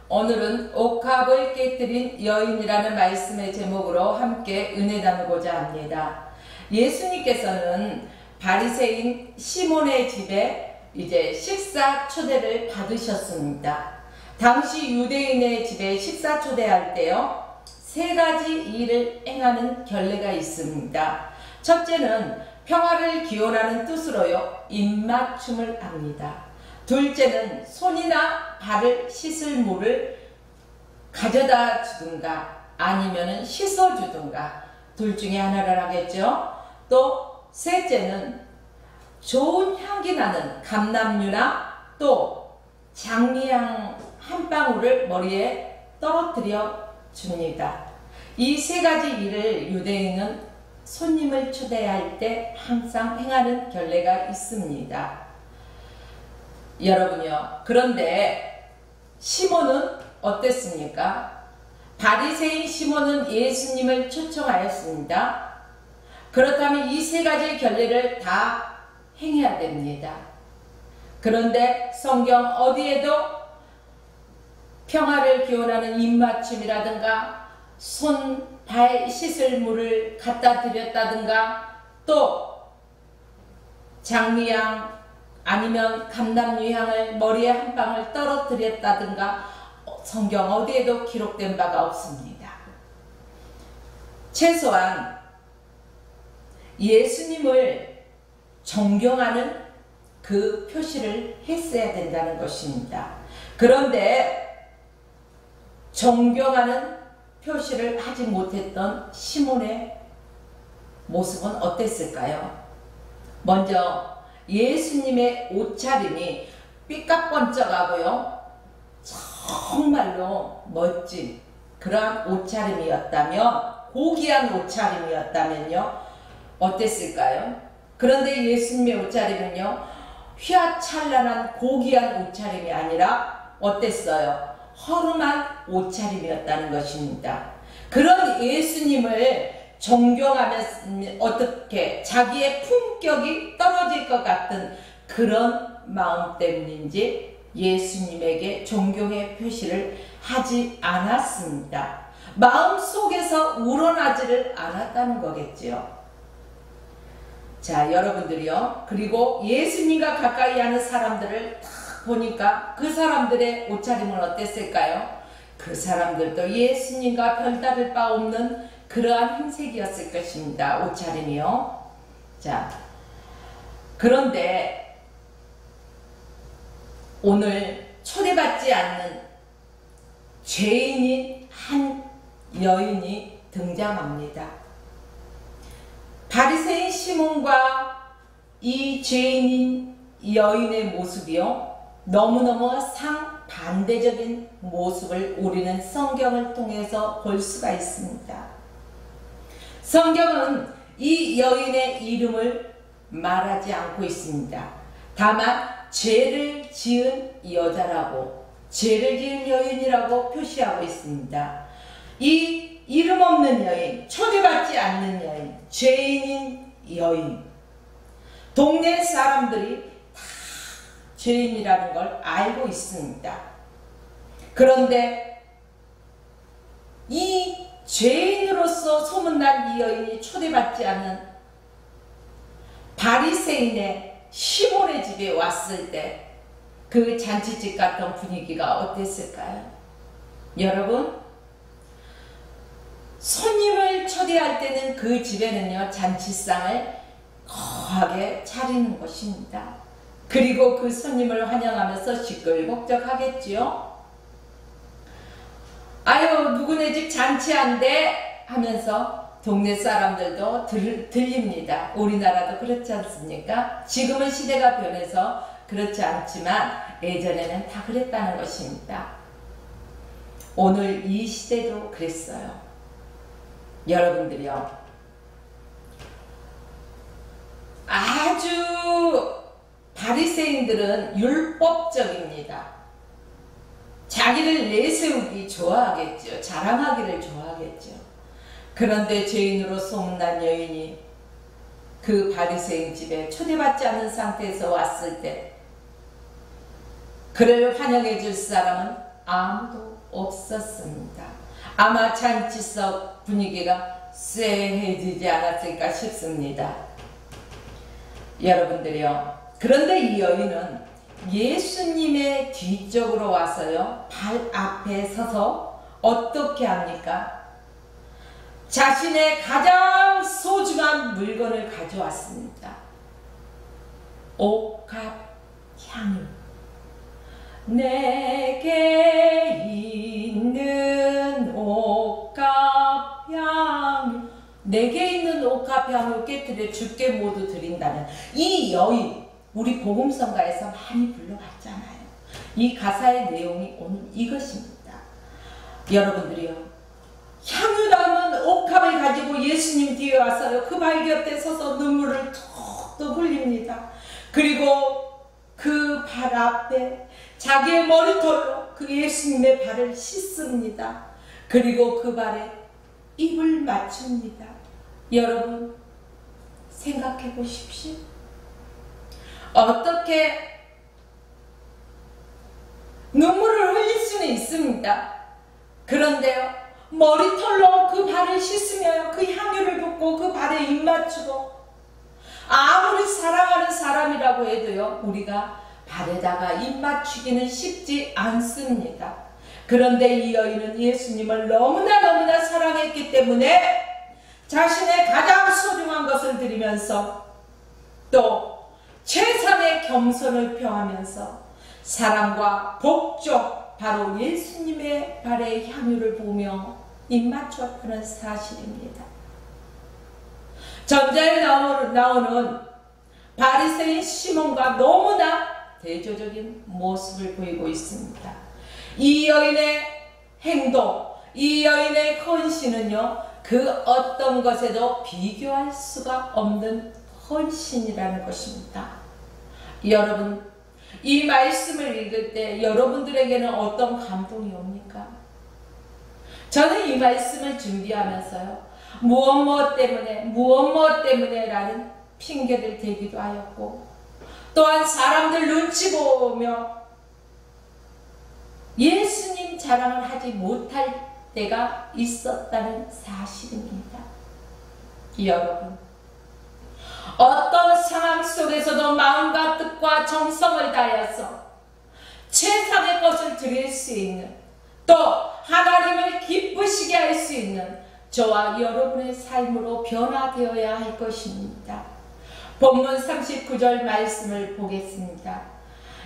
오늘은 옥합을 깨뜨린 여인이라는 말씀의 제목으로 함께 은혜 나누고자 합니다. 예수님께서는 바리새인 시몬의 집에 이제 식사 초대를 받으셨습니다. 당시 유대인의 집에 식사 초대할 때요, 세 가지 일을 행하는 결례가 있습니다. 첫째는 평화를 기원하는 뜻으로요, 입맞춤을 합니다. 둘째는 손이나 발을 씻을 물을 가져다 주든가 아니면 씻어 주든가 둘 중에 하나를 하겠죠. 또 셋째는 좋은 향기 나는 감람유나 또 장미향 한 방울을 머리에 떨어뜨려 줍니다. 이 세 가지 일을 유대인은 손님을 초대할 때 항상 행하는 결례가 있습니다. 여러분요, 그런데 시몬은 어땠습니까? 바리새인 시몬은 예수님을 초청하였습니다. 그렇다면 이 세 가지 결례를 다 행해야 됩니다. 그런데 성경 어디에도 평화를 기원하는 입맞춤이라든가 손, 발 씻을 물을 갖다 드렸다든가 또 장미향 아니면 감람유 향을 머리에 한 방울 떨어뜨렸다든가 성경 어디에도 기록된 바가 없습니다. 최소한 예수님을 존경하는 그 표시를 했어야 된다는 것입니다. 그런데 존경하는 표시를 하지 못했던 시몬의 모습은 어땠을까요? 먼저 예수님의 옷차림이 삐까뻔쩍하고요, 정말로 멋진 그러한 옷차림이었다면, 고귀한 옷차림이었다면요, 어땠을까요? 그런데 예수님의 옷차림은요, 휘황찬란한 고귀한 옷차림이 아니라 어땠어요? 허름한 옷차림이었다는 것입니다. 그런 예수님을 존경하면서 어떻게 자기의 품격이 떨어질 것 같은 그런 마음 때문인지 예수님에게 존경의 표시를 하지 않았습니다. 마음속에서 우러나지를 않았다는 거겠지요. 자, 여러분들이요, 그리고 예수님과 가까이 하는 사람들을 딱 보니까 그 사람들의 옷차림은 어땠을까요? 그 사람들도 예수님과 별다를 바 없는 그러한 행색이었을 것입니다. 옷차림이요. 자, 그런데 오늘 초대받지 않는 죄인인 한 여인이 등장합니다. 바리새인 시몬과 이 죄인인 여인의 모습이요, 너무너무 상반대적인 모습을 우리는 성경을 통해서 볼 수가 있습니다. 성경은 이 여인의 이름을 말하지 않고 있습니다. 다만 죄를 지은 여자라고, 죄를 지은 여인이라고 표시하고 있습니다. 이 이름 없는 여인, 초대받지 않는 여인, 죄인인 여인, 동네 사람들이 다 죄인이라는 걸 알고 있습니다. 그런데 이 죄인으로서 소문난 이 여인이 초대받지 않은 바리새인의 시몬의 집에 왔을 때 그 잔치집 같은 분위기가 어땠을까요? 여러분, 손님을 초대할 때는 그 집에는요, 잔치상을 거하게 차리는 것입니다. 그리고 그 손님을 환영하면서 시끌벅적하겠지요. 아유, 누구네 집 잔치한대 하면서 동네 사람들도 들립니다. 우리나라도 그렇지 않습니까? 지금은 시대가 변해서 그렇지 않지만 예전에는 다 그랬다는 것입니다. 오늘 이 시대도 그랬어요. 여러분들이요, 아주 바리새인들은 율법적입니다. 자기를 내세우기 좋아하겠죠. 자랑하기를 좋아하겠죠. 그런데 죄인으로 소문난 여인이 그 바리새인 집에 초대받지 않은 상태에서 왔을 때 그를 환영해 줄 사람은 아무도 없었습니다. 아마 잔치석 분위기가 쎄해지지 않았을까 싶습니다. 여러분들이요, 그런데 이 여인은 예수님의 뒤쪽으로 와서요, 발 앞에 서서 어떻게 합니까? 자신의 가장 소중한 물건을 가져왔습니다. 옥합 향유. 내게 있는 옥합 향유, 내게 있는 옥합 향유 깨뜨려 주께 모두 드린다는 이 여인, 우리 복음성가에서 많이 불러봤잖아요. 이 가사의 내용이 오늘 이것입니다. 여러분들이요, 향유 담은 옥합을 가지고 예수님 뒤에 와서요, 그 발 곁에 서서 눈물을 툭툭 흘립니다. 그리고 그 발 앞에 자기의 머리털로 그 예수님의 발을 씻습니다. 그리고 그 발에 입을 맞춥니다. 여러분, 생각해 보십시오. 어떻게 눈물을 흘릴 수는 있습니다. 그런데요, 머리털로 그 발을 씻으며 그 향유를 붓고 그 발에 입 맞추고, 아무리 사랑하는 사람이라고 해도요, 우리가 발에다가 입 맞추기는 쉽지 않습니다. 그런데 이 여인은 예수님을 너무나 사랑했기 때문에 자신의 가장 소중한 것을 드리면서 또 최상의 겸손을 표하면서 사랑과 복종, 바로 예수님의 발에 향유를 부으며 입 맞추었다는 사실입니다. 전자에 나오는 바리새인 시몬과 너무나 대조적인 모습을 보이고 있습니다. 이 여인의 행동, 이 여인의 헌신은요, 그 어떤 것에도 비교할 수가 없는 헌신이라는 것입니다. 여러분, 이 말씀을 읽을 때 여러분들에게는 어떤 감동이 옵니까? 저는 이 말씀을 준비하면서요, 무엇 때문에 라는 핑계를 대기도 하였고, 또한 사람들 눈치 보며 예수님 자랑을 하지 못할 때가 있었다는 사실입니다. 여러분, 어떤 상황 속에서도 마음과 뜻과 정성을 다하여서 최상의 것을 드릴 수 있는, 또 하나님을 기쁘시게 할 수 있는 저와 여러분의 삶으로 변화되어야 할 것입니다. 본문 39절 말씀을 보겠습니다.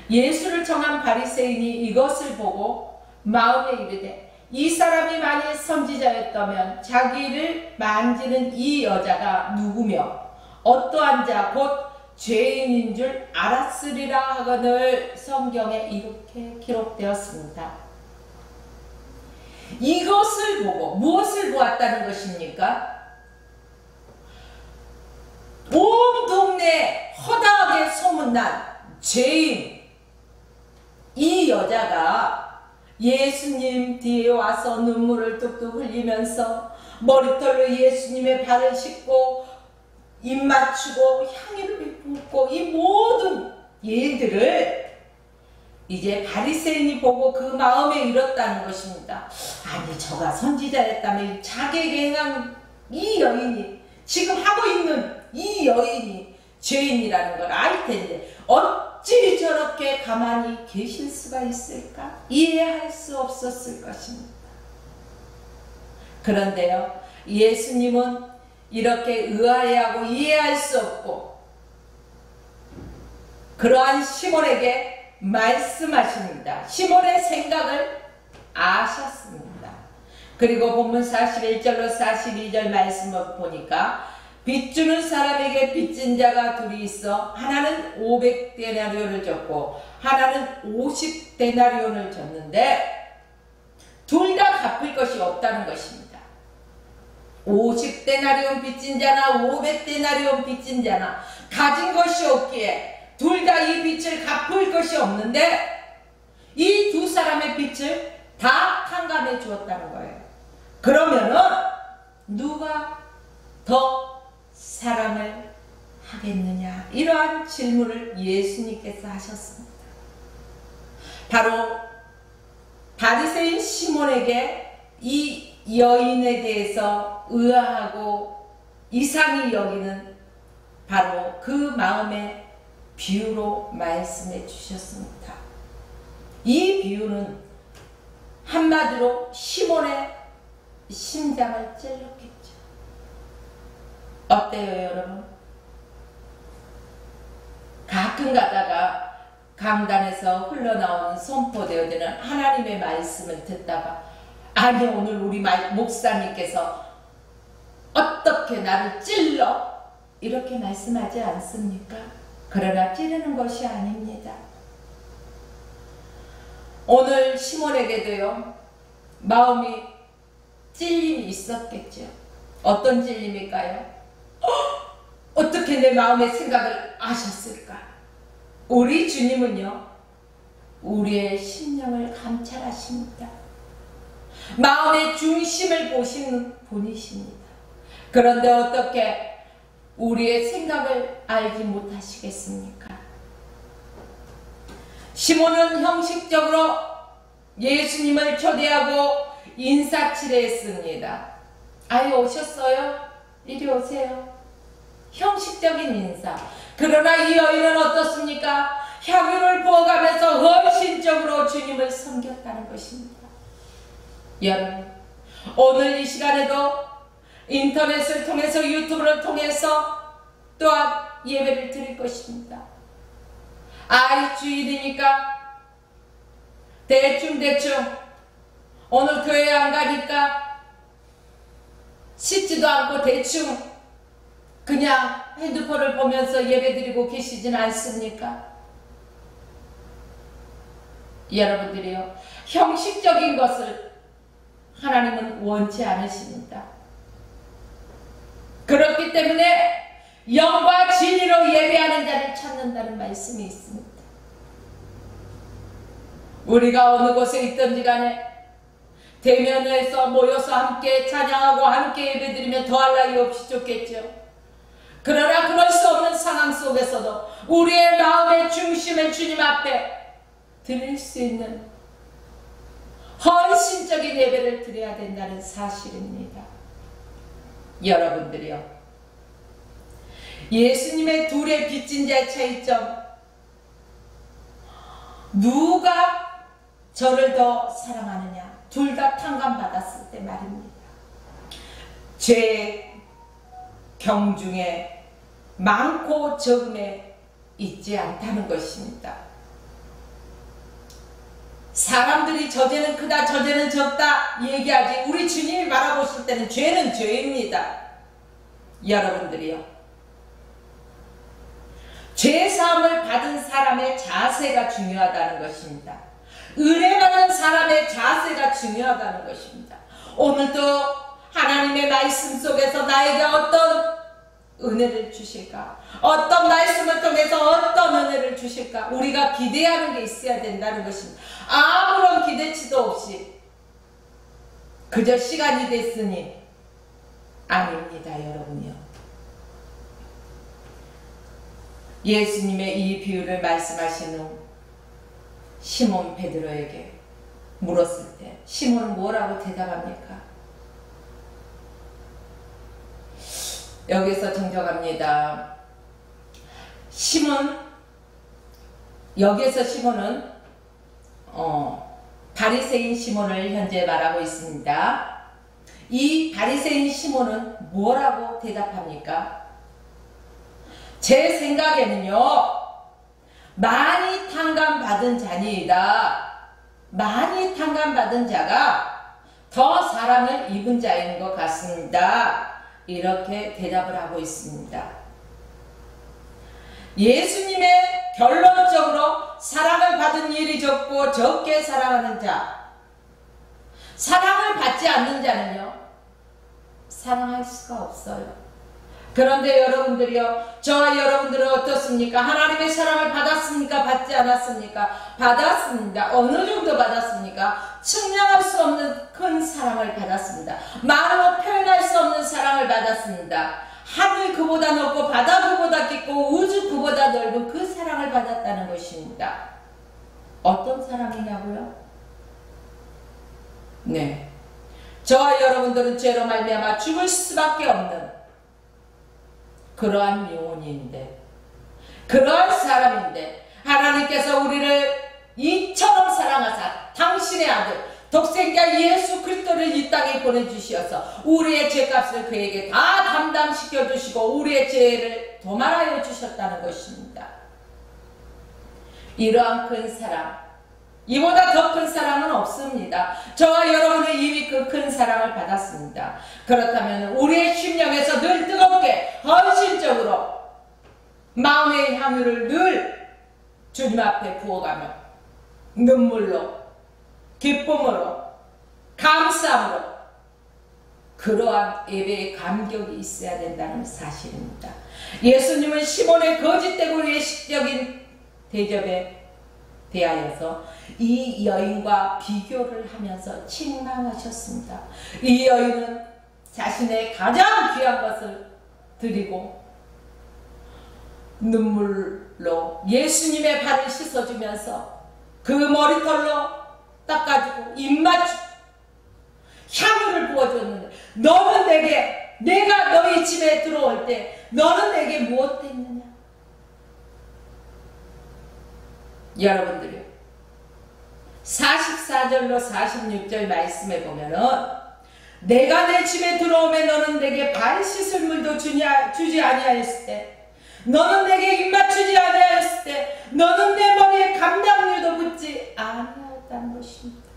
예수를 청한 바리새인이 이것을 보고 마음에 이르되, 이 사람이 만일 선지자였다면 자기를 만지는 이 여자가 누구며 어떠한 자 곧 죄인인 줄 알았으리라 하거늘 성경에 이렇게 기록되었습니다. 이것을 보고 무엇을 보았다는 것입니까? 온 동네에 허다하게 소문난 죄인, 이 여자가 예수님 뒤에 와서 눈물을 뚝뚝 흘리면서 머리털로 예수님의 발을 씻고 입 맞추고 향유를 붓고, 이 모든 일들을 이제 바리새인이 보고 그 마음에 이뤘다는 것입니다. 아니, 저가 선지자였다면 자기에게 행한 이 여인이, 지금 하고 있는 이 여인이 죄인이라는 걸 알 텐데 어찌 저렇게 가만히 계실 수가 있을까? 이해할 수 없었을 것입니다. 그런데요, 예수님은 이렇게 의아해하고 이해할 수 없고 그러한 시몬에게 말씀하십니다. 시몬의 생각을 아셨습니다. 그리고 본문 41절로 42절 말씀을 보니까, 빚주는 사람에게 빚진 자가 둘이 있어 하나는 500데나리온을 줬고 하나는 50데나리온을 줬는데 둘 다 갚을 것이 없다는 것입니다. 50데나리온 빚진 자나 500데나리온 빚진 자나 가진 것이 없기에 둘 다 이 빚을 갚을 것이 없는데 이 두 사람의 빚을 다 탕감해 주었다는 거예요. 그러면은 누가 더 사랑을 하겠느냐, 이러한 질문을 예수님께서 하셨습니다. 바로 바리새인 시몬에게 이 여인에 대해서 의아하고 이상히 여기는 바로 그 마음의 비유로 말씀해 주셨습니다. 이 비유는 한마디로 시몬의 심장을 찔렀겠죠. 어때요, 여러분? 가끔 가다가 강단에서 흘러나오는 선포되어지는 하나님의 말씀을 듣다가 아니 오늘 우리 목사님께서 어떻게 나를 찔러? 이렇게 말씀하지 않습니까? 그러나 찌르는 것이 아닙니다. 오늘 시몬에게도요 마음이 찔림이 있었겠죠. 어떤 찔림일까요? 어떻게 내 마음의 생각을 아셨을까? 우리 주님은요 우리의 심령을 감찰하십니다. 마음의 중심을 보시는 분이십니다. 그런데 어떻게 우리의 생각을 알지 못하시겠습니까? 시몬은 형식적으로 예수님을 초대하고 인사치레했습니다. 아유 오셨어요? 이리 오세요. 형식적인 인사. 그러나 이 여인은 어떻습니까? 향유를 부어가면서 헌신적으로 주님을 섬겼다는 것입니다. 여러분 오늘 이 시간에도 인터넷을 통해서 유튜브를 통해서 또한 예배를 드릴 것입니다. 아이 주일이니까 대충 오늘 교회 안 가니까 씻지도 않고 대충 그냥 핸드폰을 보면서 예배드리고 계시진 않습니까? 여러분들이요 형식적인 것을 하나님은 원치 않으십니다. 그렇기 때문에 영과 진리로 예배하는 자를 찾는다는 말씀이 있습니다. 우리가 어느 곳에 있든지 간에 대면에서 모여서 함께 찬양하고 함께 예배드리면 더할 나위 없이 좋겠죠. 그러나 그럴 수 없는 상황 속에서도 우리의 마음의 중심을 주님 앞에 드릴 수 있는 헌신적인 예배를 드려야 된다는 사실입니다. 여러분들이요 예수님의 둘의 빚진 자의 차이점 누가 저를 더 사랑하느냐 둘 다 탕감받았을 때 말입니다. 죄의 경중에 많고 적음에 있지 않다는 것입니다. 사람들이 저 죄는 크다 저 죄는 적다 얘기하지 우리 주님이 바라보실 때는 죄는 죄입니다. 여러분들이요 죄사함을 받은 사람의 자세가 중요하다는 것입니다. 은혜받는 사람의 자세가 중요하다는 것입니다. 오늘도 하나님의 말씀 속에서 나에게 어떤 은혜를 주실까? 어떤 말씀을 통해서 어떤 은혜를 주실까? 우리가 기대하는 게 있어야 된다는 것입니다. 아무런 기대치도 없이 그저 시간이 됐으니 아닙니다. 여러분요 예수님의 이 비유를 말씀하시는 시몬 베드로에게 물었을 때 시몬은 뭐라고 대답합니까? 여기서 정정합니다. 여기에서 시몬은 바리새인 시몬을 현재 말하고 있습니다. 이 바리새인 시몬은 뭐라고 대답합니까? 제 생각에는요 많이 탕감받은 자니이다. 많이 탕감받은 자가 더 사랑을 입은 자인 것 같습니다. 이렇게 대답을 하고 있습니다. 예수님의 결론적으로 사랑을 받은 일이 적고 적게 사랑하는 자, 사랑을 받지 않는 자는요 사랑할 수가 없어요. 그런데 여러분들이요 저와 여러분들은 어떻습니까? 하나님의 사랑을 받았습니까? 받지 않았습니까? 받았습니다. 어느 정도 받았습니까? 측량할 수 없는 큰 사랑을 받았습니다. 말로 표현할 수 없는 사랑을 받았습니다. 하늘 그보다 높고 바다 그보다 깊고 우주 그보다 넓은 그 사랑을 받았다는 것입니다. 어떤 사랑이냐고요? 네, 저와 여러분들은 죄로 말미암아 죽을 수밖에 없는 그러한 영혼인데, 그러한 사람인데 하나님께서 우리를 이처럼 사랑하사 당신의 아들 독생자 예수 그리스도를 이 땅에 보내주시어서 우리의 죄값을 그에게 다 담당시켜 주시고 우리의 죄를 도말하여 주셨다는 것입니다. 이러한 큰 사랑, 이보다 더 큰 사랑은 없습니다. 저와 여러분은 이미 그 큰 사랑을 받았습니다. 그렇다면 우리의 심령에서 늘 뜨겁게 헌신적으로 마음의 향유를 늘 주님 앞에 부어가며 눈물로, 기쁨으로, 감사함으로 그러한 예배의 감격이 있어야 된다는 사실입니다. 예수님은 시몬의 거짓되고 외식적인 대접에 대하여서 이 여인과 비교를 하면서 책망하셨습니다. 이 여인은 자신의 가장 귀한 것을 드리고 눈물로 예수님의 발을 씻어주면서 그 머리털로 닦아주고 입맞추 향유를 부어줬는데, 너는 내게, 내가 너희 집에 들어올 때 너는 내게 무엇 했느냐? 여러분들이요, 44절로 46절 말씀에 보면은 내가 내 집에 들어오면 너는 내게 발 씻을 물도 주지 아니하였을 때, 너는 내게 입맞추지 아니하였을 때, 너는 내 머리에 감당류도 붙지 아니하였다는 것입니다.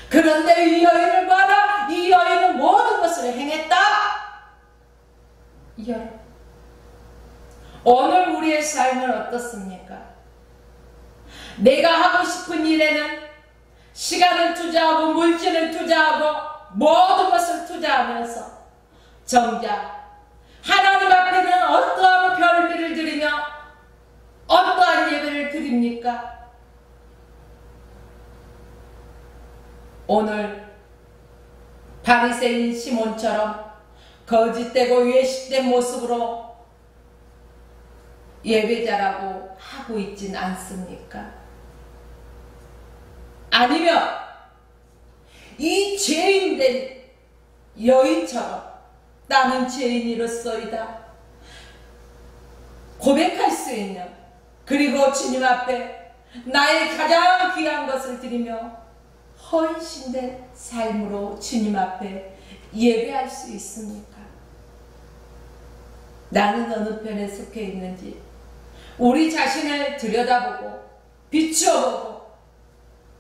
그런데 이 여인을 봐라. 이 여인은 모든 것을 행했다. 여러분, 오늘 우리의 삶은 어떻습니까? 내가 하고 싶은 일에는 시간을 투자하고 물질을 투자하고 모든 것을 투자하면서 정작 하나님 앞에는 어떠한 별비를 드리며 어떠한 예배를 드립니까? 오늘 바리새인 시몬처럼 거짓되고 외식된 모습으로 예배자라고 하고 있진 않습니까? 아니면 이 죄인된 여인처럼 나는 죄인이로소이다 고백할 수 있는, 그리고 주님 앞에 나의 가장 귀한 것을 드리며 헌신된 삶으로 주님 앞에 예배할 수 있습니까? 나는 어느 편에 속해 있는지 우리 자신을 들여다보고 비추어보고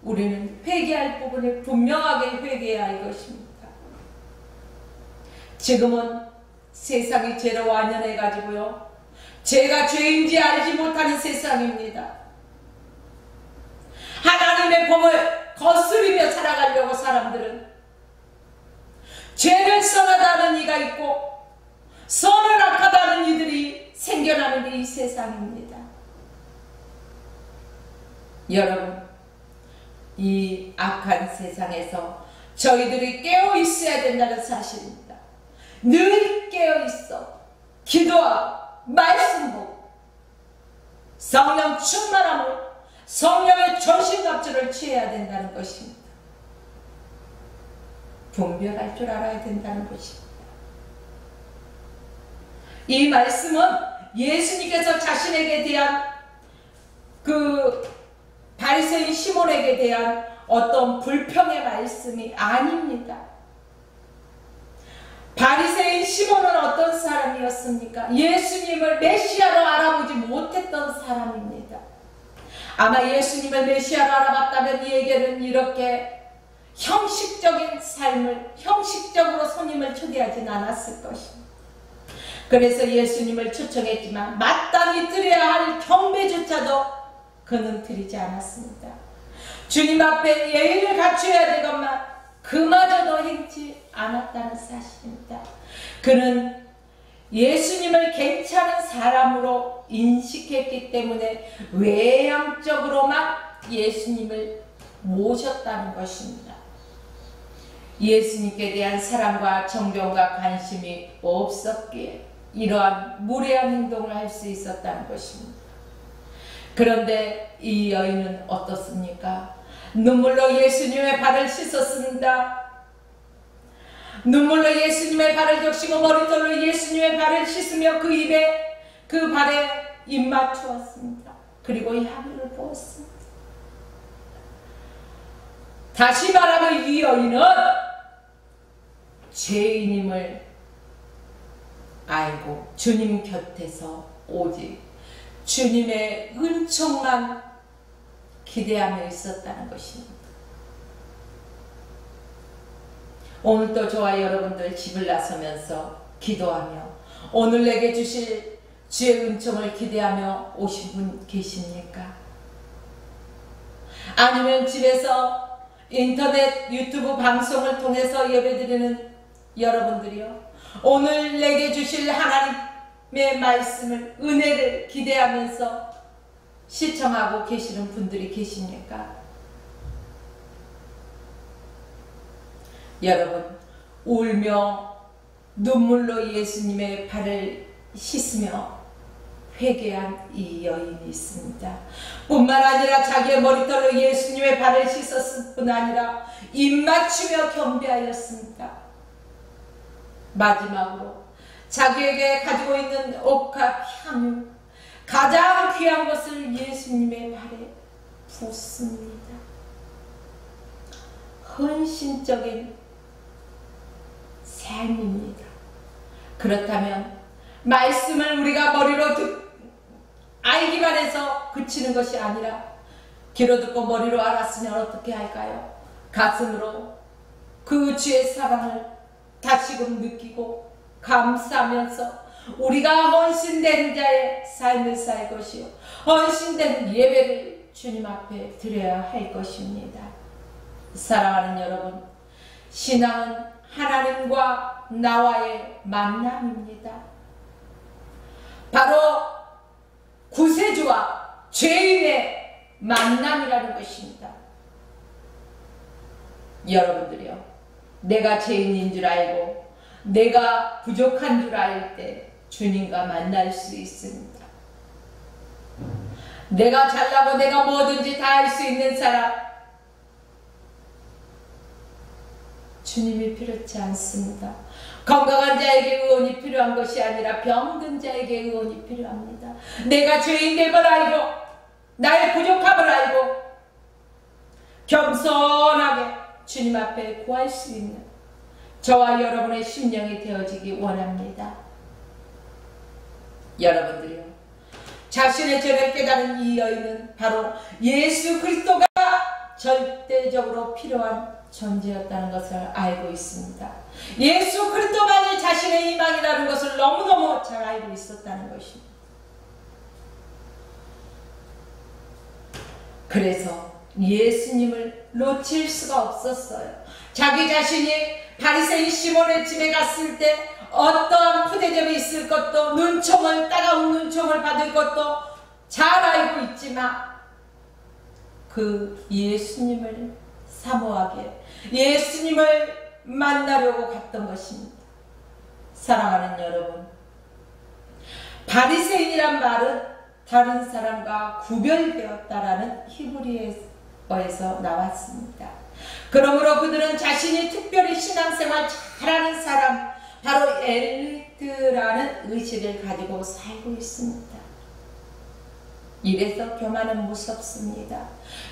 우리는 회개할 부분을 분명하게 회개해야 할 것입니다. 지금은 세상이 죄로 완연해가지고요, 죄가 죄인지 알지 못하는 세상입니다. 하나님의 법을 거스르며 살아가려고 사람들은 죄를 선하다는 이가 있고 선을 악하다는 이들이 생겨나는 게 이 세상입니다. 여러분, 이 악한 세상에서 저희들이 깨어 있어야 된다는 사실입니다. 늘 깨어 있어 기도하고 말씀 보고 성령 충만함으로 성령의 전신갑주를 취해야 된다는 것입니다. 분별할 줄 알아야 된다는 것입니다. 이 말씀은 예수님께서 자신에게 대한 그 바리새인 시몬에게 대한 어떤 불평의 말씀이 아닙니다. 바리새인 시몬은 어떤 사람이었습니까? 예수님을 메시아로 알아보지 못했던 사람입니다. 아마 예수님을 메시아로 알아봤다면 이에게는 이렇게 형식적인 삶을, 형식적으로 손님을 초대하진 않았을 것입니다. 그래서 예수님을 초청했지만 마땅히 드려야 할 경배조차도 그는 드리지 않았습니다. 주님 앞에 예의를 갖춰야 되건만 그마저도 행치 않았다는 사실입니다. 그는 예수님을 괜찮은 사람으로 인식했기 때문에 외향적으로만 예수님을 모셨다는 것입니다. 예수님께 대한 사랑과 존경과 관심이 없었기에 이러한 무례한 행동을 할 수 있었다는 것입니다. 그런데 이 여인은 어떻습니까? 눈물로 예수님의 발을 씻었습니다. 눈물로 예수님의 발을 적시고 머리털로 예수님의 발을 씻으며 그 입에 그 발에 입 맞추었습니다. 그리고 향유를 부었습니다. 다시 말하면 이 여인은 죄인임을 알고 주님 곁에서 오직 주님의 은총만 기대하며 있었다는 것입니다. 오늘도 저와 여러분들 집을 나서면서 기도하며 오늘 내게 주실 주의 은총을 기대하며 오신 분 계십니까? 아니면 집에서 인터넷 유튜브 방송을 통해서 예배드리는 여러분들이요, 오늘 내게 주실 하나님의 말씀을, 은혜를 기대하면서 시청하고 계시는 분들이 계십니까? 여러분, 울며 눈물로 예수님의 발을 씻으며 회개한 이 여인이 있습니다. 뿐만 아니라 자기의 머리털로 예수님의 발을 씻었을 뿐 아니라 입 맞추며 경배하였습니다. 마지막으로 자기에게 가지고 있는 옷과 향유, 가장 귀한 것을 예수님의 발에 붓습니다. 헌신적인 삶입니다. 그렇다면 말씀을 우리가 머리로 알기만 해서 그치는 것이 아니라 귀로 듣고 머리로 알았으면 어떻게 할까요? 가슴으로 그 주의 사랑을 다시금 느끼고 감사하면서 우리가 헌신된 자의 삶을 살 것이요, 헌신된 예배를 주님 앞에 드려야 할 것입니다. 사랑하는 여러분, 신앙은 하나님과 나와의 만남입니다. 바로 구세주와 죄인의 만남이라는 것입니다. 여러분들이요, 내가 죄인인 줄 알고 내가 부족한 줄 알 때 주님과 만날 수 있습니다. 내가 잘나고 내가 뭐든지 다 할 수 있는 사람, 주님이 필요치 않습니다. 건강한 자에게 의원이 필요한 것이 아니라 병든 자에게 의원이 필요합니다. 내가 죄인됨을 알고 나의 부족함을 알고 겸손하게 주님 앞에 구할 수 있는 저와 여러분의 심령이 되어지기 원합니다. 여러분들이요, 자신의 죄를 깨달은 이 여인은 바로 예수 그리스도가 절대적으로 필요한 존재였다는 것을 알고 있습니다. 예수 그리스도만이 자신의 희망이라는 것을 너무너무 잘 알고 있었다는 것입니다. 그래서 예수님을 놓칠 수가 없었어요. 자기 자신이 바리새인 시몬의 집에 갔을 때 어떠한 푸대접이 있을 것도, 눈총을, 따가운 눈총을 받을 것도 잘 알고 있지만 그 예수님을 사모하게, 예수님을 만나려고 갔던 것입니다. 사랑하는 여러분, 바리새인이란 말은 다른 사람과 구별되었다라는 히브리어에서 나왔습니다. 그러므로 그들은 자신이 특별히 신앙생활 잘하는 사람, 바로 엘리트라는 의식을 가지고 살고 있습니다. 이래서 교만은 무섭습니다.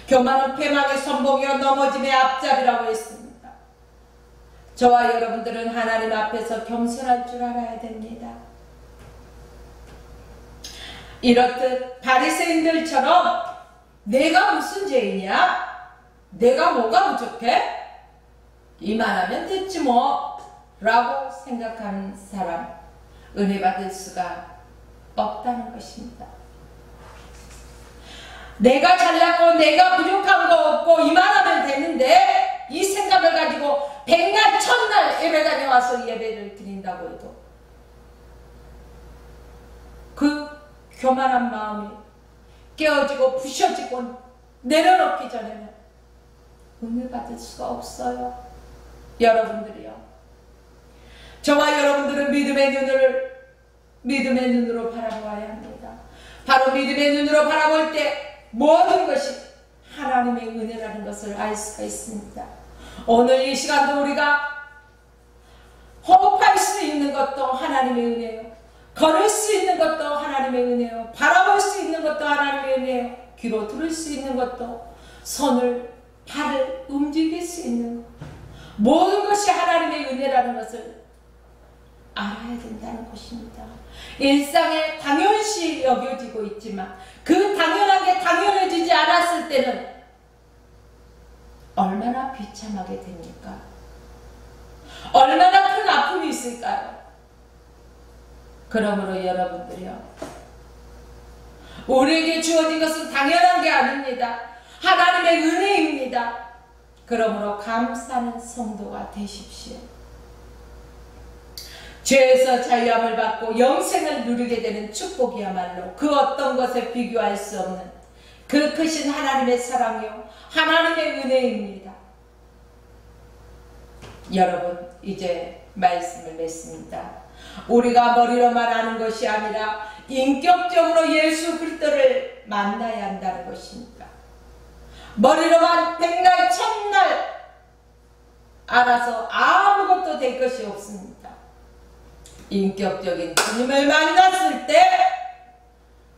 교만은 패망의 선봉이요 넘어짐의 앞잡이라고 했습니다. 저와 여러분들은 하나님 앞에서 겸손할 줄 알아야 됩니다. 이렇듯 바리새인들처럼 내가 무슨 죄이냐? 내가 뭐가 부족해? 이만하면 됐지 뭐 라고 생각하는 사람, 은혜 받을 수가 없다는 것입니다. 내가 잘났고 내가 부족한 거 없고 이만하면 되는데, 이 생각을 가지고 백날 천날 예배 다녀와서 예배를 드린다고 해도 그 교만한 마음이 깨어지고 부셔지고 내려놓기 전에는 은혜 받을 수가 없어요. 여러분들이요, 저와 여러분들은 믿음의 눈으로 바라보아야 합니다. 바로 믿음의 눈으로 바라볼 때 모든 것이 하나님의 은혜라는 것을 알 수가 있습니다. 오늘 이 시간도 우리가 호흡할 수 있는 것도 하나님의 은혜요, 걸을 수 있는 것도 하나님의 은혜요, 바라볼 수 있는 것도 하나님의 은혜요, 귀로 들을 수 있는 것도, 손을 발을 움직일 수 있는 것, 모든 것이 하나님의 은혜라는 것을 알아야 된다는 것입니다. 일상에 당연시 여겨지고 있지만 그 당연한 게 당연해지지 않았을 때는 얼마나 비참하게 됩니까? 얼마나 큰 아픔이 있을까요? 그러므로 여러분들이요, 우리에게 주어진 것은 당연한 게 아닙니다. 하나님의 은혜입니다. 그러므로 감사하는 성도가 되십시오. 죄에서 자유함을 받고 영생을 누리게 되는 축복이야말로 그 어떤 것에 비교할 수 없는 그 크신 하나님의 사랑이요, 하나님의 은혜입니다. 여러분, 이제 말씀을 맺습니다. 우리가 머리로만 아는 것이 아니라 인격적으로 예수 그리스도를 만나야 한다는 것입니다. 머리로만 백날 천날 알아서 아무것도 될 것이 없습니다. 인격적인 주님을 만났을 때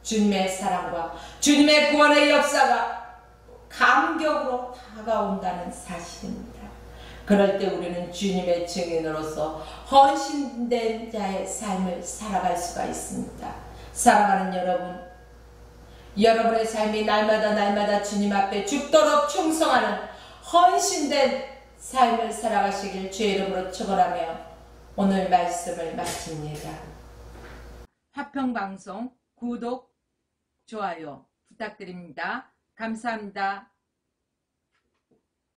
주님의 사랑과 주님의 구원의 역사가 감격으로 다가온다는 사실입니다. 그럴 때 우리는 주님의 증인으로서 헌신된 자의 삶을 살아갈 수가 있습니다. 사랑하는 여러분, 여러분의 삶이 날마다 주님 앞에 죽도록 충성하는 헌신된 삶을 살아가시길 주의 이름으로 축원하며 오늘 말씀을 마칩니다. 화평방송 구독, 좋아요 부탁드립니다. 감사합니다.